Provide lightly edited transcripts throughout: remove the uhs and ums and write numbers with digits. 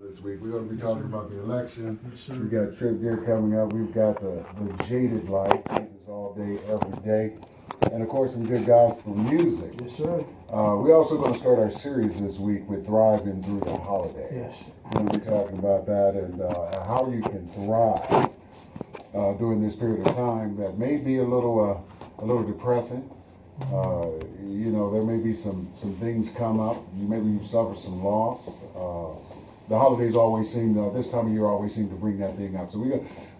this week. We're going to be talking about the election. We got TripGear coming up. We've got the Jaded Light. This is all day, every day. And of course, some good gospel music. Yes, sir. We're also going to start our series this week with Thriving Through the Holiday. Yes. We're going to be talking about that and how you can thrive during this period of time that may be a little depressing. You know, there may be some things come up. Maybe you've suffered some loss. The holidays always seem, this time of year always seem to bring that thing up. So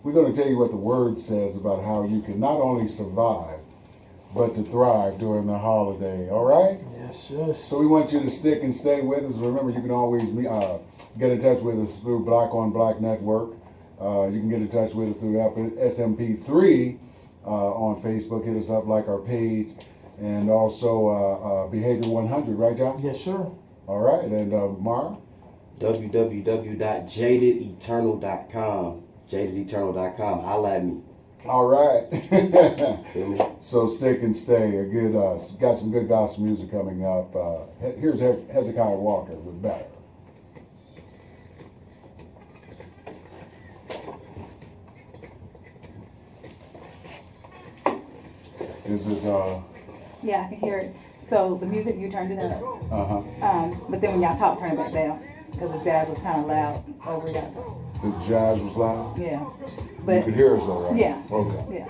we're going to tell you what the Word says about how you can not only survive, but to thrive during the holiday. All right? Yes, yes. So we want you to stick and stay with us. Remember, you can always get in touch with us through Black on Black Network. You can get in touch with us through SMP3 on Facebook. Hit us up, like our page. And also Behavior 100, right, John? Yes, sir. All right, and Mara? www.jadedeternal.com. Jadedeternal.com. Holla at me. All right. Feel me? So stick and stay. Got some good gospel music coming up. Here's Hezekiah Walker with Better. Is it Yeah, I can hear it. So the music, you turned it up. uh-huh. But then when y'all talk, turn it back down. Because the jazz was kind of loud over there. The jazz was loud? Yeah. You But, could hear us though, right? yeah. Okay. Yeah.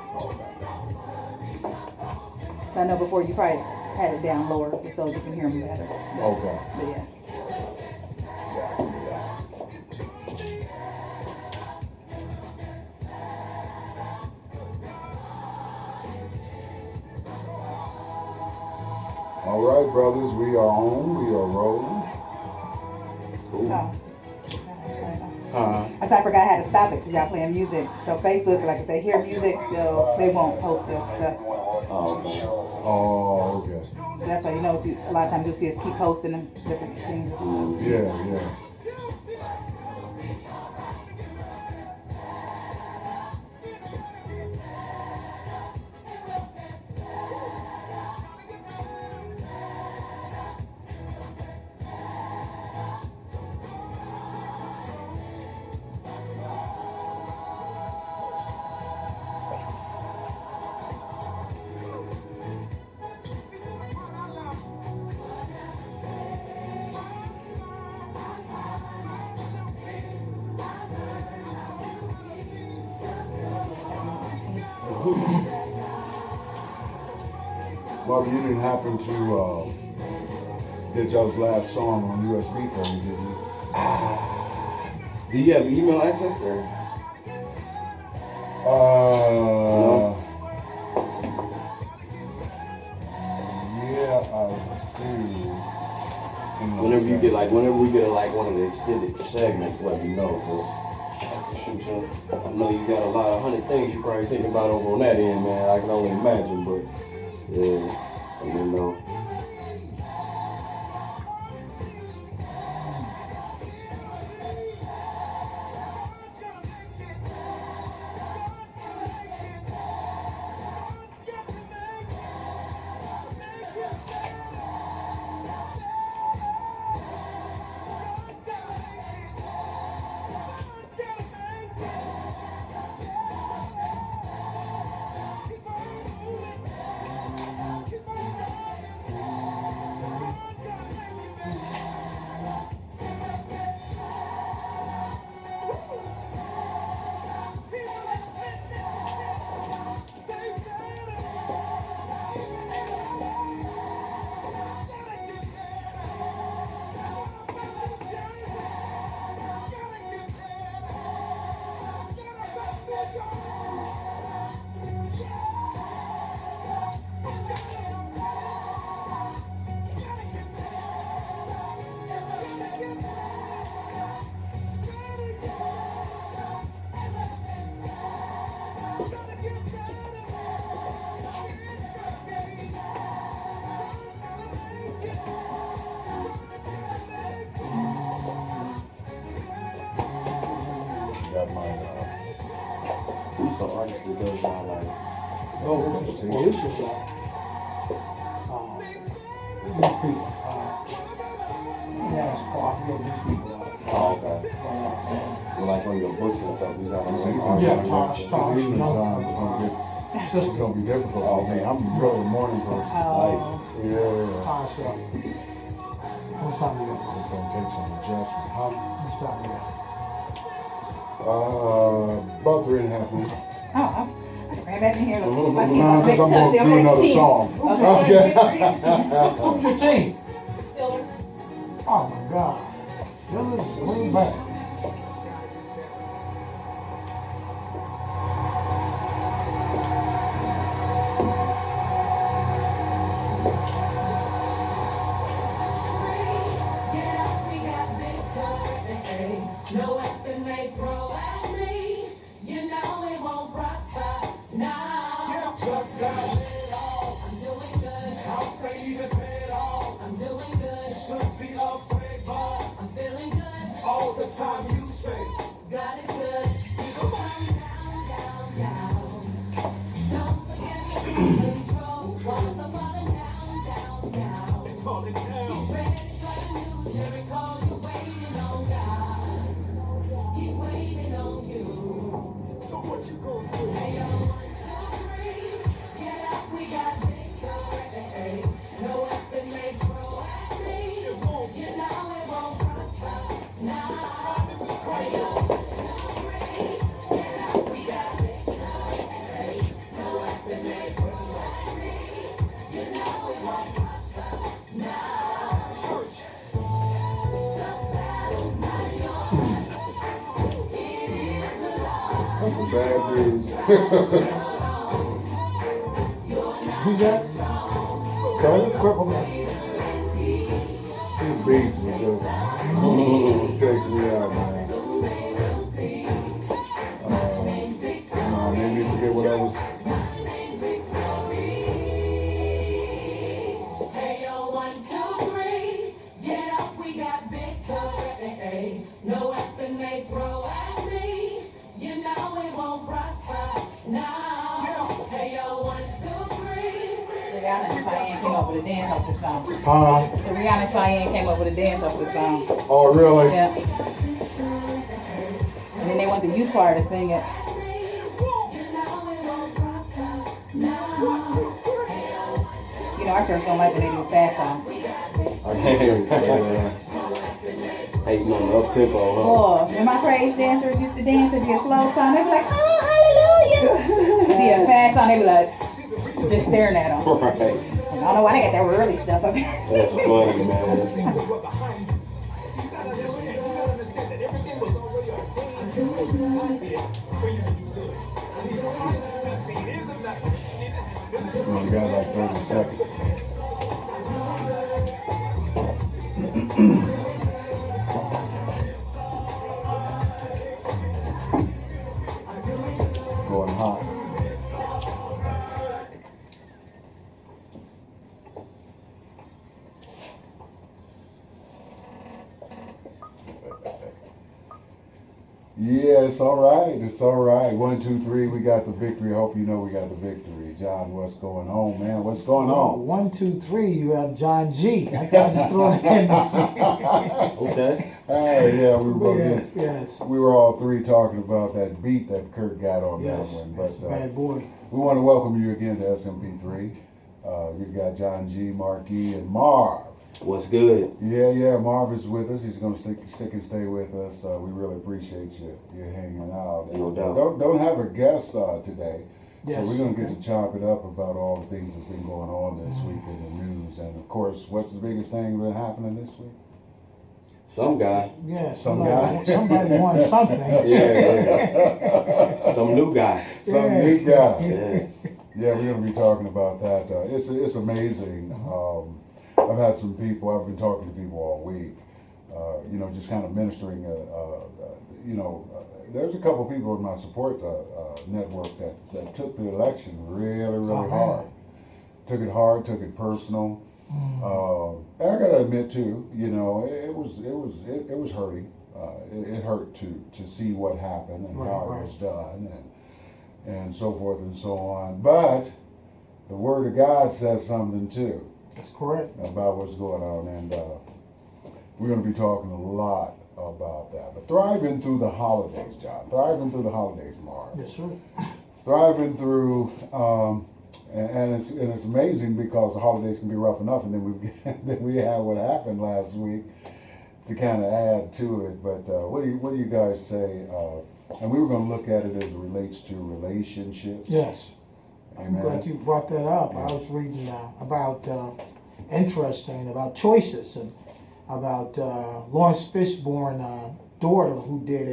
So I know before you probably had it down lower so you can hear me better. Okay. But yeah. All right, brothers, we are on. We are rolling. Cool. Oh. Uh-huh. I forgot I had to stop it because y'all playing music. So Facebook, like if they hear music, they won't post their stuff. Oh, okay. Oh, okay. That's why you know a lot of times you'll see us keep posting them different things. Yeah, yeah. Marvin, you didn't happen to get y'all's last song on USB for me, did you? Do you have email access there? Yeah, I do. Whenever we get one of the extended segments, let me know. Cause shoot, son, I know you got a lot of 100 things you probably thinking about over on that end, man. I can only imagine, but yeah, let me know. Got my Who's the artist that does all like? This is like, these people, yes, Paul, I forget these people are. Oh, okay. from your books and stuff. You got It's to evening Yeah, time. Tosh, It's Tosh, evening no. time. It's gonna be difficult for me. I'm really a morning person. Oh, Yeah. Tosh up. What's time we got? It's gonna take some adjustment. What's time we got? About 3.5 minutes. I ran back in here. Look, my team Nah, on a big because I'm touch. gonna They'll do make another the team. song. Okay. Who's your team? Oh my God. Steelers way back. No weapon they throw at me, you know it won't prosper. No, just got it all. I'm doing good. House ain't even paid off. I'm doing good. Should be afraid, but I'm feeling good. All the time you say God is good. Come on, down, down, down. Don't forget to control. Walls are falling down, down, down. It's falling down. Get ready for the new Jericho. You're waiting on God. He's waiting on you. So what you gonna do? Hey, yo, 1, 2, 3. Get up, we got victory. No weapon they throw at me. You know it won't prosper. No. Hey, yo, 1, 2, 3. Get up, we got victory. No weapon they throw at me. You know it won't prosper. No. Church. The battle's not yours. That's some bad news. Who's that? Sorry? Cripple. These beats were just takes me out, man. Made me forget what I was. Hey, yo, 1, 2, 3. Get up, we got victory. No weapon they throw at me. You know it won't prosper. No. Hey, yo, 1, 2, 3. Rihanna and Cheyenne came up with a dance off this song. Huh? So Rihanna and Cheyenne came up with a dance off this song. Oh, really? Yeah. And then they want the youth choir to sing it. You know, our church don't like when they do fast songs. Hating on the up tempo, huh? Oh, when my praise dancers used to dance, it'd be a slow song. They'd be like, oh, hallelujah. It'd be a fast song. They'd be like, just staring at them. Right. I don't know why they got that early stuff up here. That's funny, man. You only got like 30 seconds. Going hot. Yeah, it's all right. It's all right. 1, 2, 3. We got the victory. Hope you know we got the victory. John, what's going on, man? What's going Oh, on? 1, 2, 3. You have John G. I thought I just throw it in. Okay. Yeah, we were both Yes, yes. we were all three talking about that beat that Kurt got on Yes, that one. that's But bad boy. we want to welcome you again to SMP3. We've got John G, Marquis, and Marv. What's good? Yeah, Marv is with us. He's going to stick and stay with us. We really appreciate you hanging out. And, No doubt. Don't have a guest today. Yes. So we're going to get to chop it up about all the things that's been going on this week in the news. And of course, what's the biggest thing that's been happening this week? Some guy. Yeah, Some guy. somebody won something. Yeah. Some new guy. Some new guy. Yeah. Yeah, we're going to be talking about that. It's amazing. I've had some people, I've been talking to people all week, just kind of ministering. There's a couple people in my support network that took the election really hard. Took it hard, took it personal. And I got to admit too, it was hurting. It hurt to see what happened and how it was done and so forth and so on. But the Word of God says something too. That's correct. About what's going on, and we're going to be talking a lot about that. But thriving through the holidays, John. Thriving through the holidays, Mark. Yes, sir. Thriving through, and it's amazing because the holidays can be rough enough, and then we had what happened last week to kind of add to it. But what do you guys say? And we were going to look at it as it relates to relationships. Yes. Amen. I'm glad you brought that up. I was reading about interesting about choices and about Lawrence Fishburne's daughter who did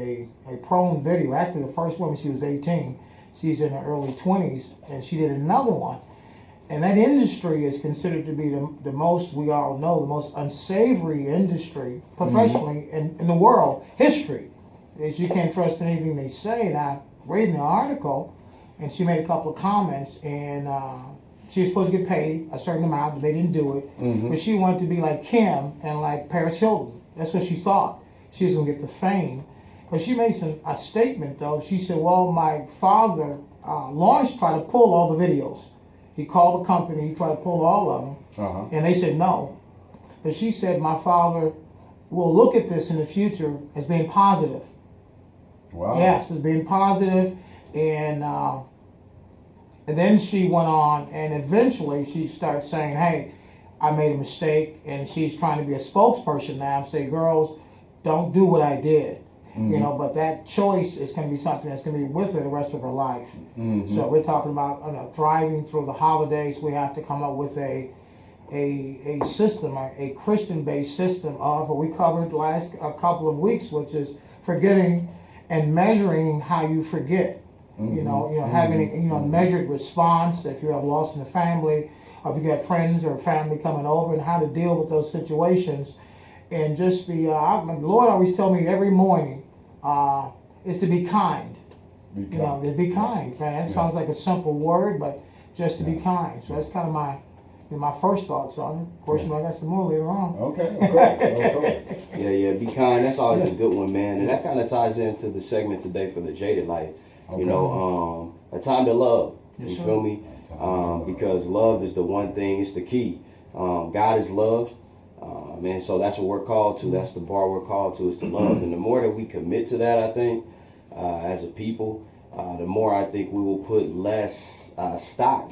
a prone video. Actually, the first one when she was 18. She's in her early 20s, and she did another one. And that industry is considered to be the most, we all know, the most unsavory industry professionally in the world history. Is you can't trust anything they say. And I read the article, and she made a couple of comments, and she was supposed to get paid a certain amount, but they didn't do it. But she wanted to be like Kim and like Paris Hilton. That's what she thought. She was going to get the fame. But she made a statement, though. She said, well, my father, Lawrence, tried to pull all the videos. He called the company, he tried to pull all of them, and they said no. But she said, my father will look at this in the future as being positive. Wow. Yes, as being positive. And then she went on, and eventually she started saying, hey, I made a mistake, and she's trying to be a spokesperson now and say, girls, don't do what I did. You know, but that choice is going to be something that's going to be with her the rest of her life. So we're talking about thriving through the holidays. We have to come up with a system, a Christian-based system of what we covered last a couple of weeks, which is forgetting and measuring how you forget. You know, having a measured response if you have loss in the family, or if you got friends or family coming over, and how to deal with those situations. And just be, the Lord always tell me every morning, is to be kind. You know, to be kind. Man, that sounds like a simple word, but just to be kind. So that's kind of my first thoughts on it. Of course, I got some more later on. Okay. Yeah, be kind. That's always a good one, man. And that kind of ties into the segment today for the jaded life. You know, a time to love. You feel me? Because love is the one thing. It's the key. God is love. Man, so that's what we're called to. That's the bar we're called to, is to love. And the more that we commit to that, I think, as a people, the more I think we will put less stock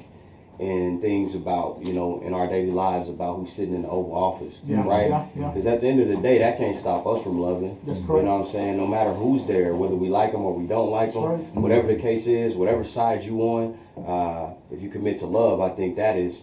in things about, you know, in our daily lives about who's sitting in the Oval Office, right? Because at the end of the day, that can't stop us from loving. That's You correct. know what I'm saying? No matter who's there, whether we like them or we don't like them, whatever the case is, whatever side you on, if you commit to love, I think that is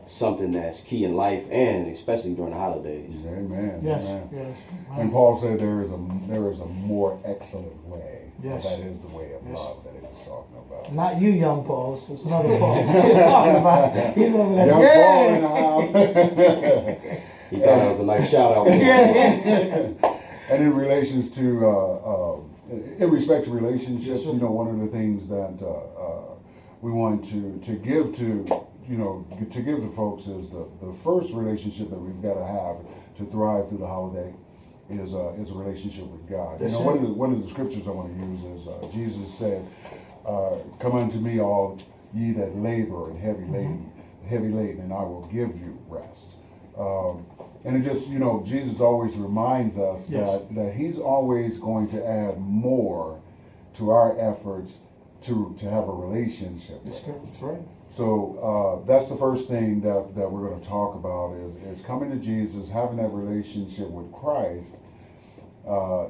something that's key in life, and especially during the holidays. Amen. Yes, Amen. yes. And Paul said there is a more excellent way. Yes. That is the way of love that he was talking about. Not you, young Paul. It's another Paul. He's talking about. He's over there. Young Paul in the house. He thought that was a nice shout out. And in relations to, in respect to relationships, you know, one of the things that we want to give to, you know, to give to folks is the first relationship that we've got to have to thrive through the holiday is a relationship with God. You know, one of the scriptures I want to use is Jesus said, "Come unto me, all ye that labor and heavy laden, and I will give you rest." And it just, you know, Jesus always reminds us that He's always going to add more to our efforts to have a relationship. That's right. So that's the first thing that we're going to talk about is coming to Jesus, having that relationship with Christ,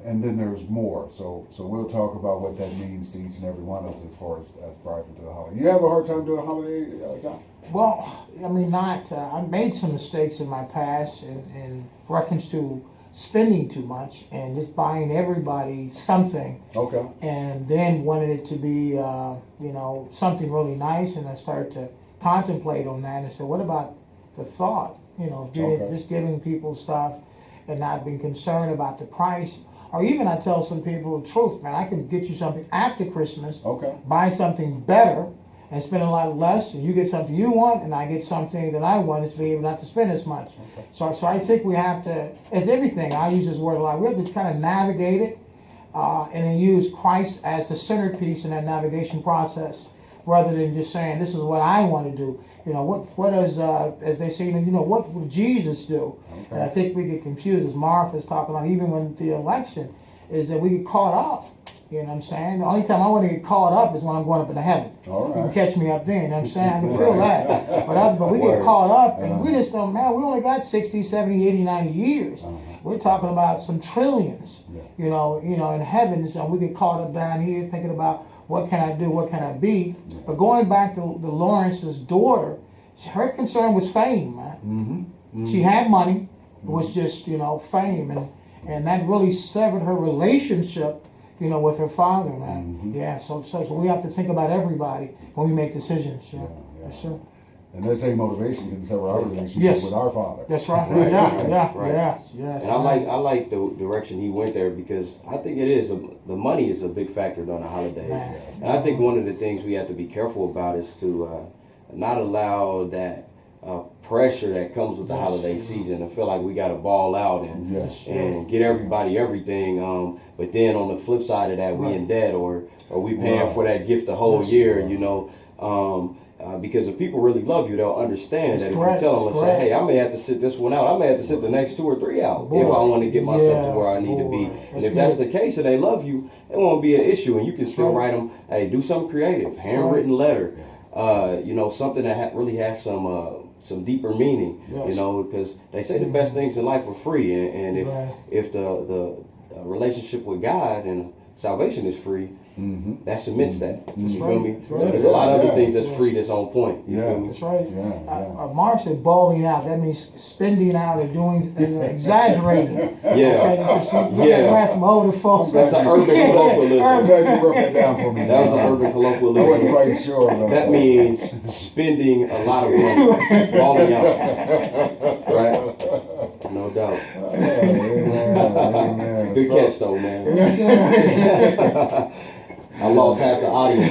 and then there's more. So we'll talk about what that means to each and every one of us as far as thriving through the holiday. You have a hard time doing a holiday, John? Well, I mean, I made some mistakes in my past in reference to spending too much and just buying everybody something. Okay. And then wanted it to be, you know, something really nice. And I started to contemplate on that and said, what about the thought? You know, just giving people stuff and not being concerned about the price. Or even I tell some people the truth, man, I can get you something after Christmas, buy something better, and spend a lot less, and you get something you want, and I get something that I want, to be able not to spend as much. So I think we have to, as everything, I use this word a lot, we have to kind of navigate it, and then use Christ as the centerpiece in that navigation process. rather than just saying, this is what I want to do. You know, what does, as they say, you know, what would Jesus do? Okay. And I think we get confused, as Martha's talking about, even when the election, is that we get caught up. You know what I'm saying? The only time I want to get caught up is when I'm going up into heaven. All You can right. catch me up there, you know what I'm saying? I can feel that. But we get caught up, and we just don't, man, we only got 60, 70, 80, 90 years. We're talking about some trillions, Yeah. you know, in heaven. So we get caught up down here thinking about what can I do, what can I be. Yeah. But going back to Lawrence's daughter, her concern was fame, man. Mm-hmm. She had money, it was just, you know, fame. And that really severed her relationship, you know, with her father, man. Mhm. Yeah, so we have to think about everybody when we make decisions. Yeah, Yeah. yes, sir. And that same motivation can sever our relationship Yes. with our Father. That's right. Right, Yeah, right. yes. And I like the direction he went there, because I think it is the money is a big factor during the holidays. Man. And I think one of the things we have to be careful about is to not allow that pressure that comes with the Yes. holiday season to feel like we got to ball out Yes. and get everybody everything. But then on the flip side of that, we in debt, or we paying Right. for that gift the whole Yes. year, you know. Because if people really love you, they'll understand That's that correct. if you tell them, That's let's say, correct. hey, I may have to sit this one out. I may have to sit the next 2 or 3 out if I Boy. want to get myself Yeah, to where I need to boy. be. That's And if that's good. the case and they love you, it won't be an issue. And you can still right. write them, hey, do something creative, handwritten letter, you know, something that really has some deeper meaning, Yes. you know, because they say the best things in life are free. And Right. if the relationship with God and salvation is free, Mm-hmm. that cements that. You feel right. me? That's So right. there's a lot of Yeah. other things that's Yes. free that's on point. You Yeah. feel me? That's right. Yeah. Mark said balling out. That means spending out or doing, exaggerating. Yeah. Okay, because you Yeah. gotta ask some older folks. That's an urban colloquialism. I'm glad you broke that down for me. That was an urban I wasn't colloquialism. quite sure. About That means spending a lot of money, balling out, right? No doubt. Amen. Good So- catch though, man. I lost half the audience.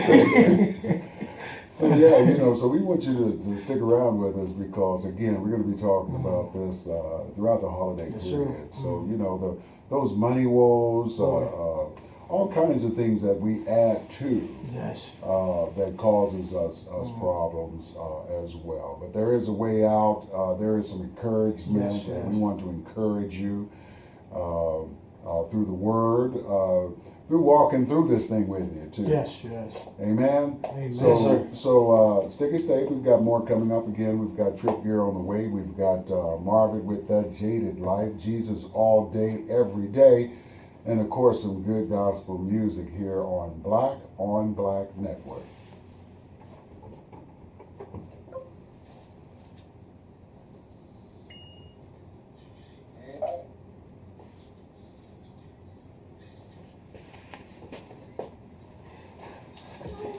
So yeah, you know, so we want you to stick around with us because again, we're going to be talking about this throughout the holiday Yes, sir. period. So you know, those money woes, all kinds of things that we add to Yes. that causes us problems as well. But there is a way out. There is some encouragement, Yes, and yes. we want to encourage you through the Word, through walking through this thing with you too. Yes. Amen. Amen. So, Yes, sir. stick and stay. We've got more coming up again. We've got TripGear on the way. We've got Marvin with that Jaded Life, Jesus all day, every day, and of course some good gospel music here on Black Network.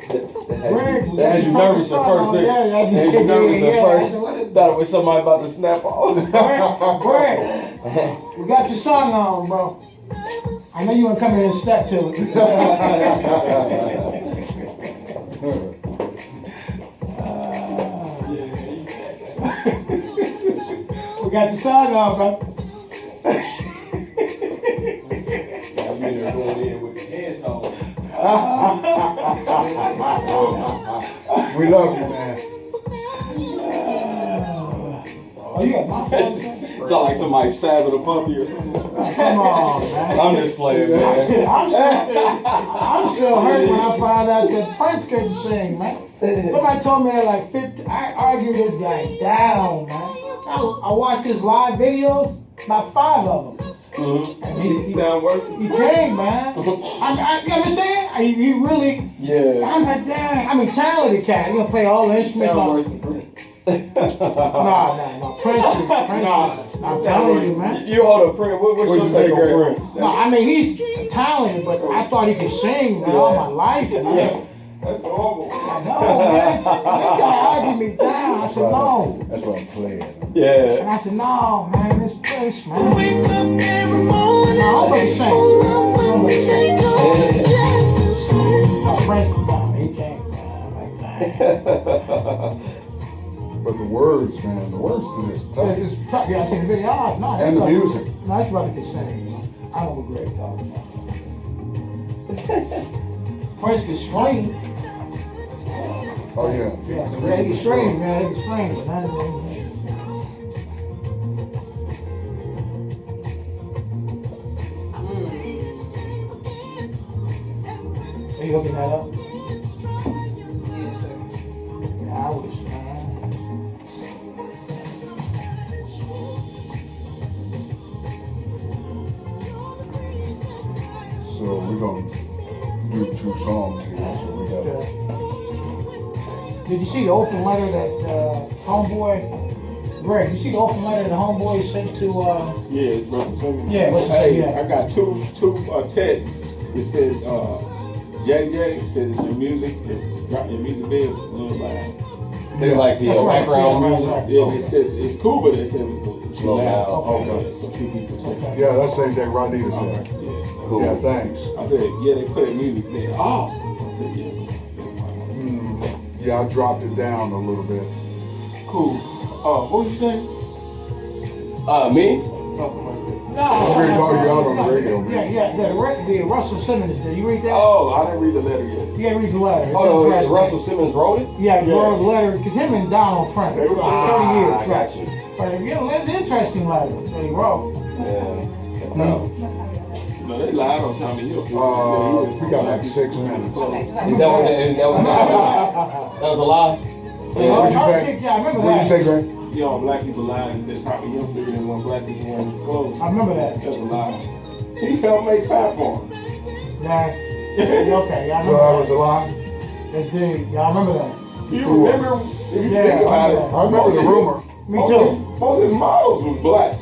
Greg, That had you nervous at first, didn't it? Yeah, That had you nervous at I first. said, what is Thought it was somebody about to snap off. Greg, we got your song on, bro. I know you want to come in and step to it. We got your song on, bro. I'm in there going in with the head tone. We love you, man. Oh, you got my phone? man? It's all like somebody stabbing a puppy or something. Come on, man. I'm just playing, man. I'm still hurt when I found out that Prince couldn't sing, man. Somebody told me that like 50. I argued this guy down, man. I watched his live videos, about 5 of them. Mm-hmm. And he Sound working? came, man. You know what I'm saying? He really. Yeah. I'm like, dang. I mean, talented cat. He gonna play all the instruments. Sound on- worse than Prince. No. Prince. I'm telling you, man. You hold a Prince. What's What'd your you say, take Greg? on Prince? No, I mean he's talented, but I thought he could sing, man, all my life. Man. That's horrible. I know, man. This guy argued me down. I said no, That's what I'm playing. Yeah. and I said no, man. This Prince, man. Wake up every morning. No, I'm gonna sing. I'm gonna sing. No, Prince, no, he can't, man. But the words, man, the words to this. Like, it's tough. You gotta see the video. Oh, no, And the brother- music. No, this brother can sing. I don't know what Greg talking about. Prince can scream. Oh, yeah. Yeah, they can stream, man, they can stream, but none of them. Are you looking that up? Yes, sir. Yeah, I wish, man. So we're gonna do 2 songs here, so we got. Did you see the open letter that homeboy, Greg, you see the open letter that homeboy sent to, Yeah, it's Russell Simmons. Yeah, Russell Hey, Simmons, yeah. I got two texts. It said, JJ said your music, drop your music bill, a little loud. They like the That's right, background yeah, music. right. Yeah, they said it's cool, but they said it's Slow loud. down. Okay. So few people said. Yeah, that's the same thing Rodnita Okay, said. yeah. Cool. Yeah, thanks. I said, yeah, they play music there. Oh, I said, yeah. Yeah, I dropped it down a little bit. Cool. What was you saying? Me? No, somebody said. no. Greg, oh, you're out on the radio, man. Yeah, the Russell Simmons, did you read that? Oh, I didn't read the letter yet. Yeah, read the letter. It's Oh, interesting. Russell Simmons wrote it? Yeah, he Yeah. wrote the letter, because him and Donald friends They for were- 30 years, I right? got you. But you know, that's an interesting letter that he wrote. Yeah. No. No, they lied on Tommy Hill. We got like 6 minutes. Is that what that was a lie? What'd you say? Yeah, I remember What'd you that. say, Greg? You know, black people lying and said Tommy Hill bigger than one black people wearing his clothes. I remember that. That's a lie. He helped make platform. Yeah. Okay, yeah, I So that was remember a lie? that. That's good. Yeah, I remember that. You remember, if you Yeah, think about it, I remember the rumor. Me too. Most of his models was black.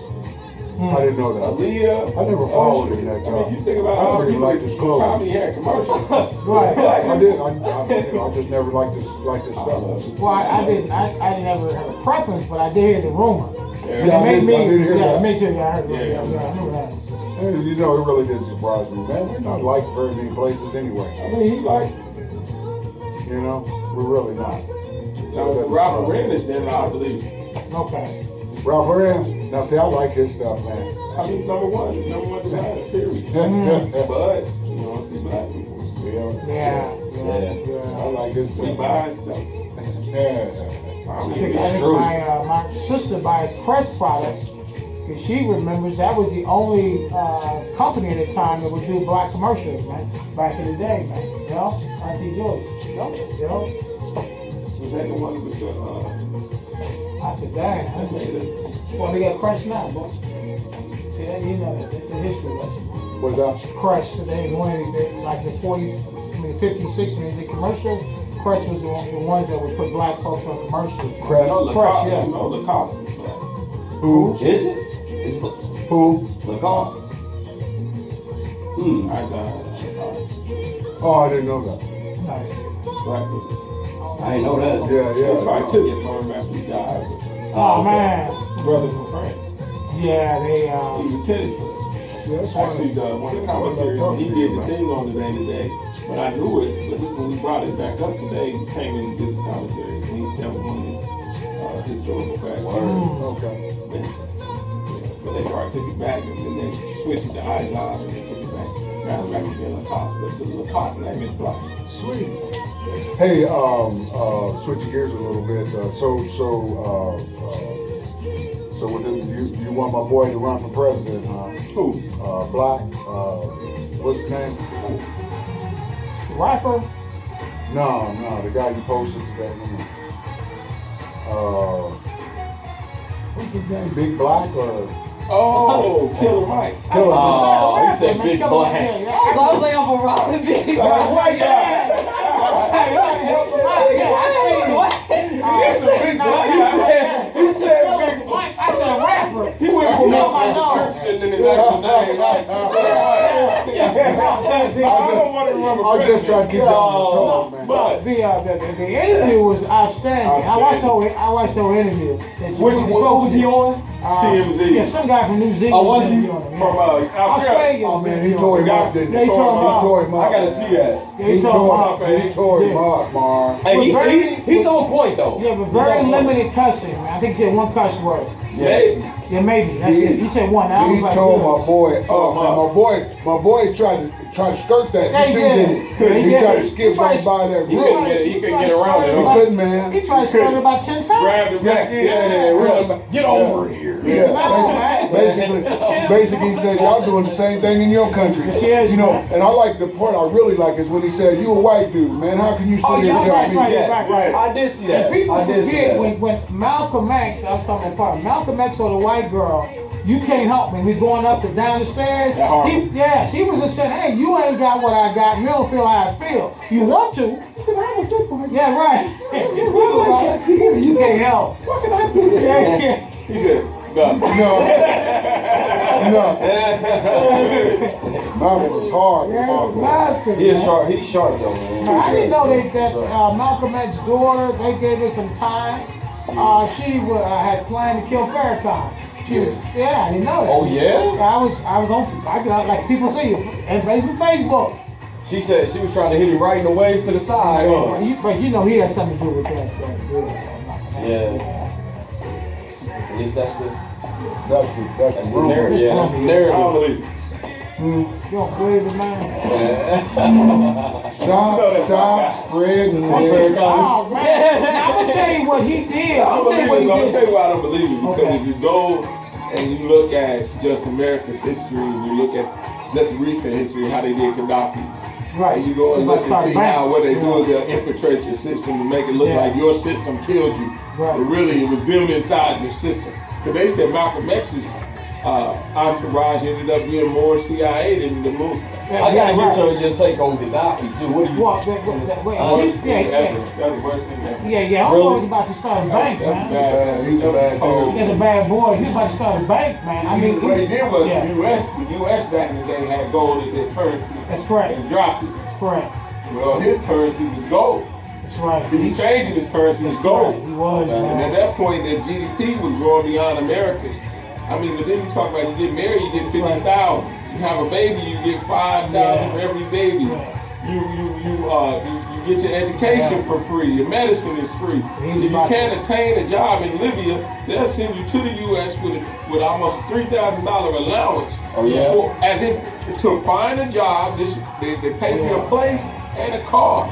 I didn't know that. Aaliyah. I never followed him that I mean, job. you think about I all never the even liked his people clothes. Tommy had commercials. Right. I did. I just never liked this stuff. Well, I didn't never have a preference, but I did hear the rumor. Yeah, And it made me, I did hear yeah, that. me too, yeah, I heard Yeah, that. Yeah, I remember that. Hey, you know, it really didn't surprise me, man. We're not liked very many places anyway. I mean, he likes You know, we're really not. Ralph Lauren is there now, I believe. Okay. Ralph Lauren. Now, see, I like his stuff, man. I mean, number one designer, period. But you don't see black people. Yeah. I like his He stuff. buys stuff. I think my sister buys Crest products because she remembers that was the only company at the time that would do black commercials, man. Back in the day, man. You know, Auntie Julie. You know. Was that the one that was I said, dang. Well, they got Crest now, boy. See that? You know that. That's the history lesson. What's that? Crest today, like the 40s, I mean, the 50s, 60s, the commercials. Crest was the ones that would put black folks on commercials. Crest. Crest, yeah. You know, Lacoste. Who? Is it? It's Who? Lacoste. I died. Oh, I didn't know that. Nice. Black people. I didn't know that. Yeah, They probably yeah. took it from him after he died. Oh, man. Brother from France. Yeah, they, He was a tennis player. Yeah, that's Actually, one of the commentaries, he did the thing on the day today. But I knew it, but when we brought it back up today, he came in and did his commentary. And that was one of his historical facts. Okay. But they probably took it back and then they switched it to Izod and they took it back. Now back to being Lacoste. But the Lacoste name is black. Sweet. Hey, switching gears a little bit. So what you want my boy to run for president, huh? Who? Black. What's his name? rapper. No, the guy you posted today. What's his name? Big Black or? Oh, Killer Mike. Killer Mike. Oh, he said Big Black. I was like, I'm a Robin Big. White guy. He said Big Black. I said a rapper. He went from You know my description in his actual name. I don't want to remember. I'll just try to keep that on the man. But The interview was outstanding. I watched the whole interview. What was he on? TMZ. Yeah, some guy from New Zealand. Oh, was he? interviewing him, From yeah. Australia. Oh man, he tore him up, didn't he? They tore him up. He tore him up. I gotta see that. He tore him up, Mar. Hey, Very- he's on point though. Yeah, but very limited cussing, man. I think he said one cuss word. Yeah. Yeah, maybe. That's it. He said one. I He was like, tore yeah. my boy up. Man, my boy tried to. try to skirt that. Yeah, You he think did. that he Yeah, tried to he skip tried right to- by that He group. couldn't get it. He couldn't get around it. He huh? couldn't, man. He tried to start it about 10 times. Grab the back in. Get over here. Yeah, basically he said, y'all doing the same thing in your country. Yes, he is, You know, man. and I like the part I really like is when he said, you a white dude, man, how can you sit Oh, here yeah, and tell right, me? right. Yeah, I did see that. And people I did see forget that. when Malcolm X, I was talking about Malcolm X or the white girl, you can't help me. He's going up and down the stairs. At Harvard. She was just saying, hey, you ain't got what I got. You don't feel how I feel. You want to. He said, I was just like, yeah, right. You can't help. What can I do? Yeah, yeah. He said, no. No. Malcolm was hard. Yeah, Malcolm. Malcolm, He's man. sharp. He's sharp though, man. I didn't know that Malcolm X's daughter, they gave her some time. She had planned to kill Farrakhan. She was, I didn't know that. Oh yeah. I was on, like people say, and Facebook. She said she was trying to hit him right in the waves to the side. But you know he has something to do with that. Yeah. At least that's the That's the the rumor. narrative. Yeah, that's the I narrative. don't believe it. You don't believe it, man? Stop spreading I'm it. sorry, Oh man! Now, I'm gonna tell you what he did. I don't believe it. I'm gonna tell you why I don't believe it. Because Okay. if you go and you look at just America's history, and you look at just recent history, how they did Gaddafi, Right. and you go and look and see how what they do is they'll infiltrate your system to make it look Yeah. like your system killed you. Right. But really, it was them inside your system. Because they said Malcolm X's entourage ended up being more CIA than the movement. I gotta get your take on Gaddafi too. What do you? What? Worst Yeah, thing yeah, ever. That's the worst thing ever. yeah. I'm Really? always about to start a bank, man. He's a bad dude. He's a bad boy. He's about to start a bank, man. I mean, What he did was yeah. the U.S. back in the day had gold as their currency That's correct. and dropped it. That's correct. Well, his currency was gold. That's right. He was changing his currency to gold. He was, And at man. that point, the GDP was growing beyond America's. I mean, but then you talk about you get married, you get 50,000. You have a baby, you get 5,000 for every baby. You get your education for free. Your medicine is free. If you can't attain a job in Libya, they'll send you to the U.S. with almost $3,000 allowance. Oh, yeah? As if to find a job, they pay for your place and a car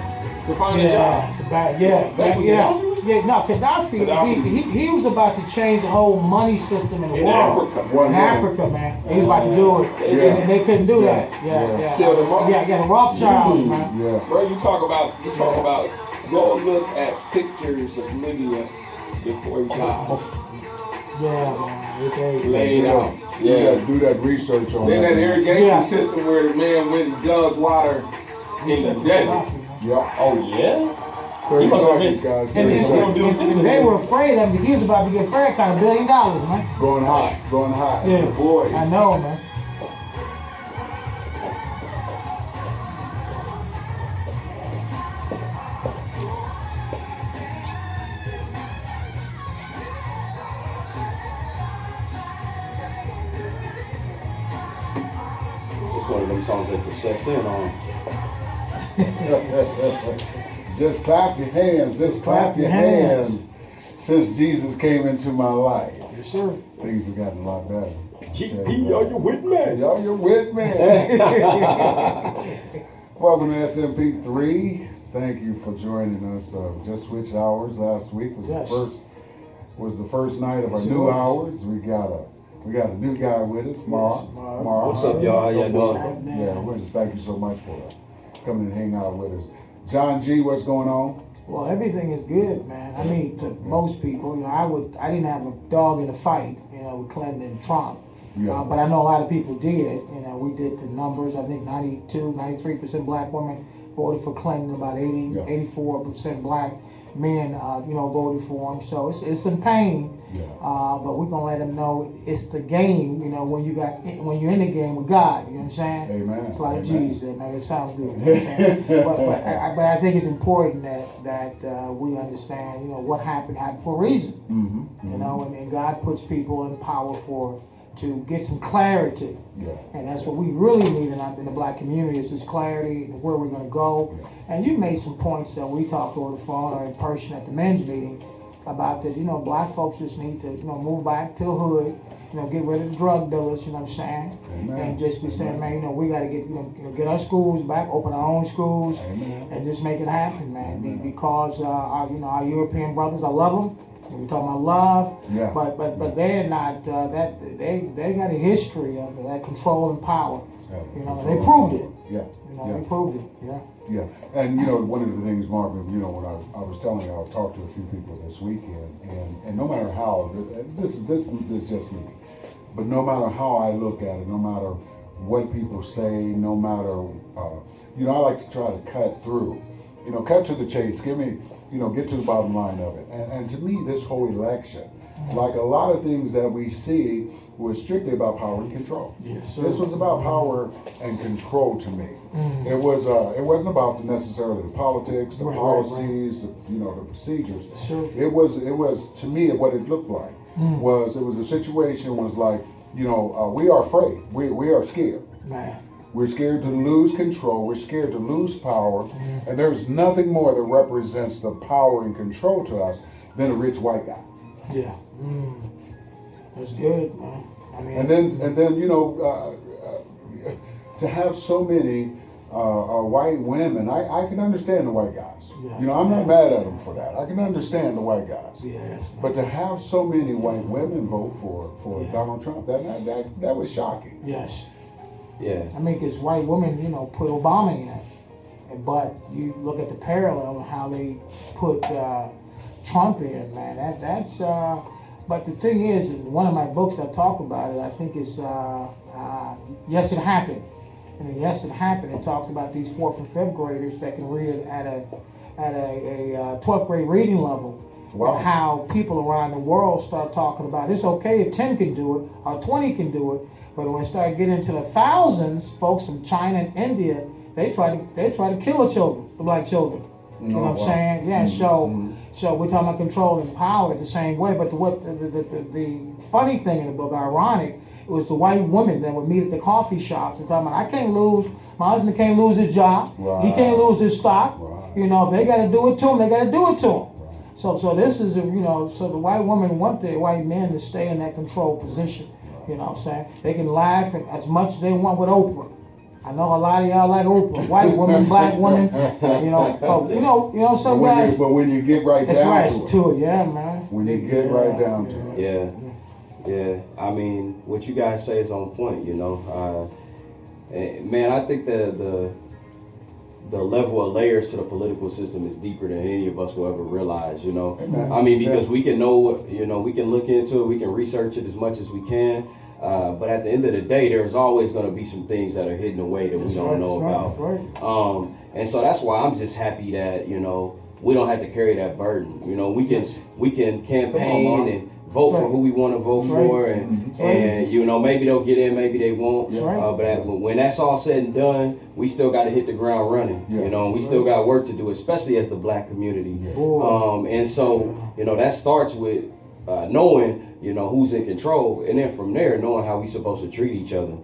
to find a Yeah, job. it's bad. That's what Gaddafi was? No, Gaddafi, he was about to change the whole money system in the In world. Africa. In Africa, man. He was about to do it. Yeah. And they couldn't do that. Yeah. Yeah. Kill them all. Yeah, the Rothschilds, man. Yeah. Bro, you talk about, go look at pictures of Libya before he died. Yeah, man. Okay. Laid out. You gotta do that research on Then that that. irrigation Yeah. system where the man went and dug water in the desert. Yeah. Oh yeah. 30 must have seconds, been- guys. And, 30 seconds. and they were afraid of him because he was about to get Farrakhan $1 billion, man. Going hot. Going hot. Yeah. Boy. I know, man. It's one of them songs that possess in on. Just clap your hands. Just clap your hands. Since Jesus came into my life, Yes, sir. things have gotten a lot better. GP, are you with me? Y'all, you're with me. Welcome to SMP3. Thank you for joining us. Just switched hours last week was Yes. the first night of our Yes, it new was. hours. We got a new guy with us, Mark. Mark. Mark. What's up, y'all? How y'all doing? Yeah, we just thank you so much for coming and hang out with us. John G, what's going on? Well, everything is good, man. I mean, to most people, I didn't have a dog in the fight, with Clinton and Trump. Yeah. But I know a lot of people did. We did the numbers. I think 93% black women voted for Clinton. About 84% black men, voted for him. So it's some pain. Yeah. But we're gonna let them know it's the game. When you're in the game with God. You know what I'm saying? Amen. It's like Amen. Jesus. Man, it sounds good. You know what I'm saying? but I think it's important that we understand. What happened for a reason. Mm-hmm. And God puts people in power to get some clarity. Yeah. And that's what we really need in the black community is this clarity and where we're going to go. Yeah. And you made some points that we talked over the phone or in person at the men's meeting about that, black folks just need to, move back to the hood get rid of the drug dealers, you know what I'm saying? Amen. And just be saying, man, we got to get our schools back, open our own schools, Amen. and just make it happen, man. Amen. Because our European brothers, I love them. And we talking about love, Yeah. but they're not they got a history of that control and power. You know, and they proved it. Yeah. You know, Yeah. they proved it. Yeah. Yeah, and one of the things, Marvin, when I was telling you, I talked to a few people this weekend, and no matter how, this is just me, but no matter how I look at it, no matter what people say, no matter, I like to try to cut through, cut to the chase, get to the bottom line of it. And to me, this whole election, like a lot of things that we see, was strictly about power and control. Yes, sir. This was about power and control to me. Mm. It wasn't about necessarily the politics, the Right, policies, the procedures. Sure. It was to me what it looked like was a situation was like, we are afraid. We are scared. Man. We're scared to lose control. We're scared to lose power. And there's nothing more that represents the power and control to us than a rich white guy. Yeah. That's good, man. I mean, And then to have so many white women, I can understand the white guys. Yeah. I'm not mad at them for that. I can understand the white guys. yes, But to have so many white women vote for Yeah. Donald Trump, that was shocking. yes. Yeah. I mean, because white women, put Obama in, but you look at the parallel of how they put Trump in, man. That's. But the thing is, in one of my books I talk about it. I think it's Yes, It Happened. And in Yes, It Happened, it talks about these 4th and 5th graders that can read it at a 12th grade reading level. Wow. And how people around the world start talking about it's okay if 10 can do it or 20 can do it, but when it start getting into the thousands, folks from China and India, they try to kill the black children. You know what I'm wow. saying? Yeah. So we're talking about control and power the same way. But the funny thing in the book, ironic, it was the white women that would meet at the coffee shops and talking about my husband can't lose his job. Right. He can't lose his stock. Right. If they got to do it to him, they got to do it to him. So this is so the white women want the white men to stay in that control position. You know what I'm saying? They can laugh as much as they want with Oprah. I know a lot of y'all like Oprah, white women, black women, but some guys. But when you get right That's down right to it, to it, yeah, man. when you get right down to it. Yeah. I mean, what you guys say is on point. Man, I think the level of layers to the political system is deeper than any of us will ever realize. Amen. I mean, because we can know, we can look into it, we can research it as much as we can. But at the end of the day, there's always going to be some things that are hidden away that we don't know about. That's right. And so that's why I'm just happy that we don't have to carry that burden. We can campaign and vote for who we want to vote for, and maybe they'll get in, maybe they won't. But when that's all said and done, we still got to hit the ground running. Yeah. We still got work to do, especially as the black community. Yeah. And so that starts with knowing who's in control, and then from there knowing how we supposed to treat each other.